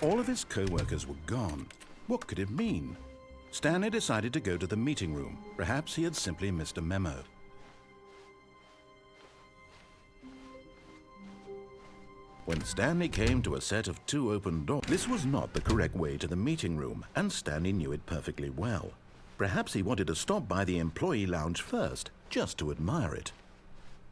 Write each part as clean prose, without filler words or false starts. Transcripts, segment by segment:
All of his co-workers were gone. What could it mean? Stanley decided to go to the meeting room. Perhaps he had simply missed a memo. When Stanley came to a set of 2 open doors, this was not the correct way to the meeting room, and Stanley knew it perfectly well. Perhaps he wanted to stop by the employee lounge first, just to admire it.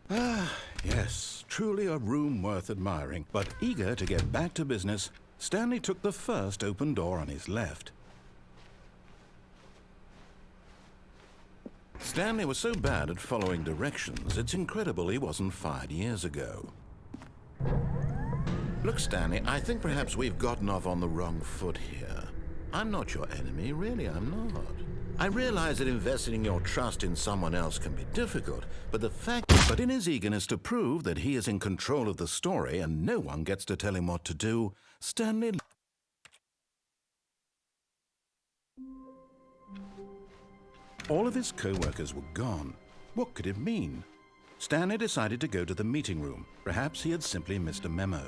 Ah, yes, truly a room worth admiring. But eager to get back to business, Stanley took the first open door on his left. Stanley was so bad at following directions, it's incredible he wasn't fired years ago. Look, Stanley, I think perhaps we've gotten off on the wrong foot here. I'm not your enemy, really, I'm not. I realize that investing your trust in someone else can be difficult, but in his eagerness to prove that he is in control of the story and no one gets to tell him what to do, Stanley... All of his co-workers were gone. What could it mean? Stanley decided to go to the meeting room. Perhaps he had simply missed a memo.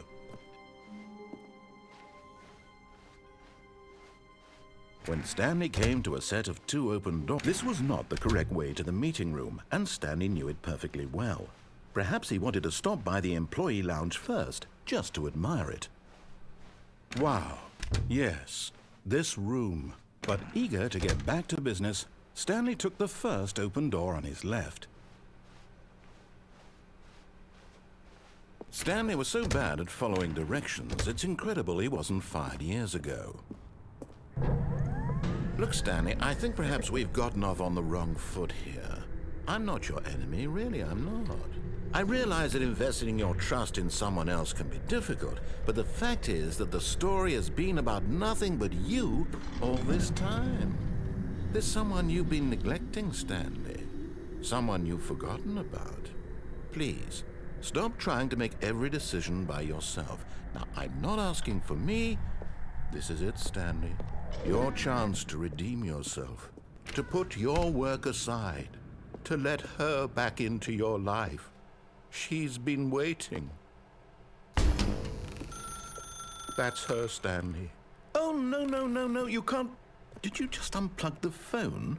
When Stanley came to a set of 2 open doors, this was not the correct way to the meeting room, and Stanley knew it perfectly well. Perhaps he wanted to stop by the employee lounge first, just to admire it. Wow, yes, this room. But eager to get back to business, Stanley took the first open door on his left. Stanley was so bad at following directions, it's incredible he wasn't fired years ago. Look, Stanley, I think perhaps we've gotten off on the wrong foot here. I'm not your enemy, really, I'm not. I realize that investing your trust in someone else can be difficult, but the fact is that the story has been about nothing but you all this time. There's someone you've been neglecting, Stanley. Someone you've forgotten about. Please, stop trying to make every decision by yourself. Now, I'm not asking for me. This is it, Stanley. Your chance to redeem yourself, to put your work aside, to let her back into your life. She's been waiting. That's her, Stanley. Oh, no, you can't... Did you just unplug the phone?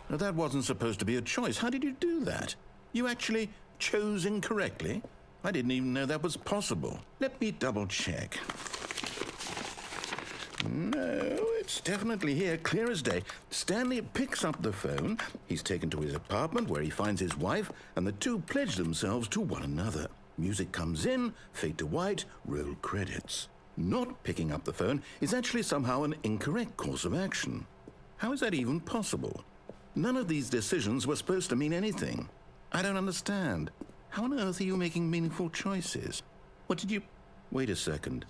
No, that wasn't supposed to be a choice. How did you do that? You actually chose incorrectly? I didn't even know that was possible. Let me double check. No, it's definitely here, clear as day. Stanley picks up the phone. He's taken to his apartment where he finds his wife, and the two pledge themselves to one another. Music comes in, fade to white, roll credits. Not picking up the phone is actually somehow an incorrect course of action. How is that even possible? None of these decisions were supposed to mean anything. I don't understand. How on earth are you making meaningful choices? What did you... Wait a second.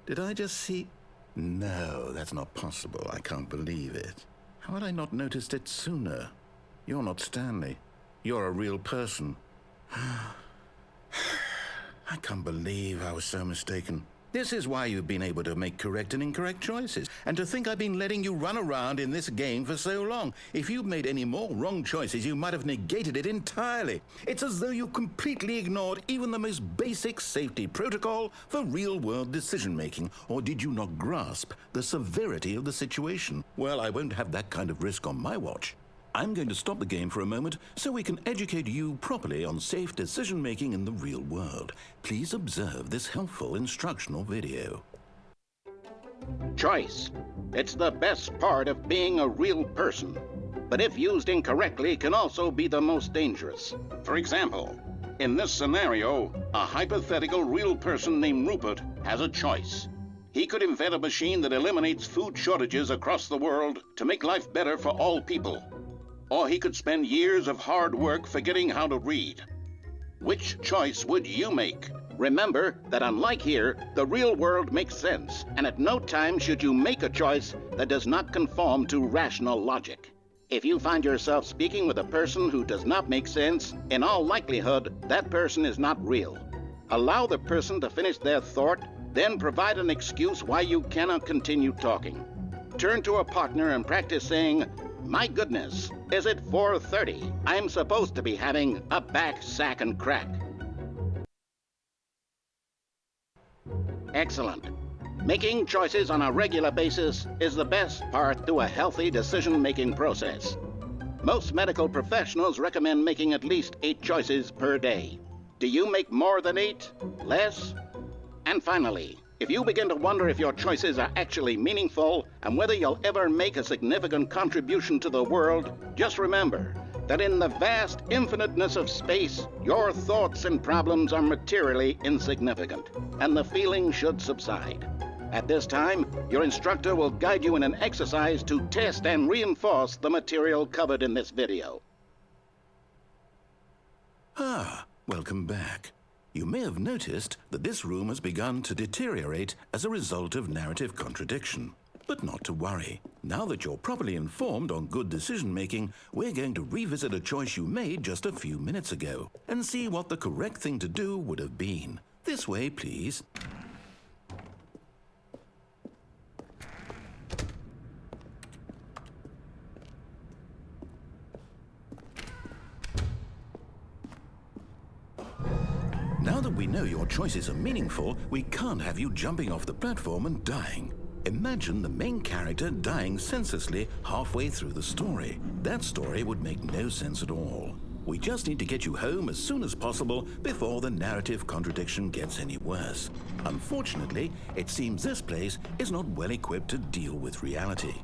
Did I just see... No, that's not possible. I can't believe it. How had I not noticed it sooner? You're not Stanley. You're a real person. I can't believe I was so mistaken. This is why you've been able to make correct and incorrect choices. And to think I've been letting you run around in this game for so long. If you'd made any more wrong choices, you might have negated it entirely. It's as though you completely ignored even the most basic safety protocol for real-world decision-making. Or did you not grasp the severity of the situation? Well, I won't have that kind of risk on my watch. I'm going to stop the game for a moment so we can educate you properly on safe decision-making in the real world. Please observe this helpful instructional video. Choice. It's the best part of being a real person. But if used incorrectly, can also be the most dangerous. For example, in this scenario, a hypothetical real person named Rupert has a choice. He could invent a machine that eliminates food shortages across the world to make life better for all people. Or he could spend years of hard work forgetting how to read. Which choice would you make? Remember that unlike here, the real world makes sense, and at no time should you make a choice that does not conform to rational logic. If you find yourself speaking with a person who does not make sense, in all likelihood, that person is not real. Allow the person to finish their thought, then provide an excuse why you cannot continue talking. Turn to a partner and practice saying, "My goodness, is it 4:30? I'm supposed to be having a back, sack, and crack." Excellent. Making choices on a regular basis is the best part to a healthy decision-making process. Most medical professionals recommend making at least 8 choices per day. Do you make more than 8? Less? And finally, if you begin to wonder if your choices are actually meaningful and whether you'll ever make a significant contribution to the world, just remember that in the vast infiniteness of space, your thoughts and problems are materially insignificant, and the feeling should subside. At this time, your instructor will guide you in an exercise to test and reinforce the material covered in this video. Welcome back. You may have noticed that this room has begun to deteriorate as a result of narrative contradiction. But not to worry. Now that you're properly informed on good decision-making, we're going to revisit a choice you made just a few minutes ago and see what the correct thing to do would have been. This way, please. Now that we know your choices are meaningful, we can't have you jumping off the platform and dying. Imagine the main character dying senselessly halfway through the story. That story would make no sense at all. We just need to get you home as soon as possible before the narrative contradiction gets any worse. Unfortunately, it seems this place is not well equipped to deal with reality.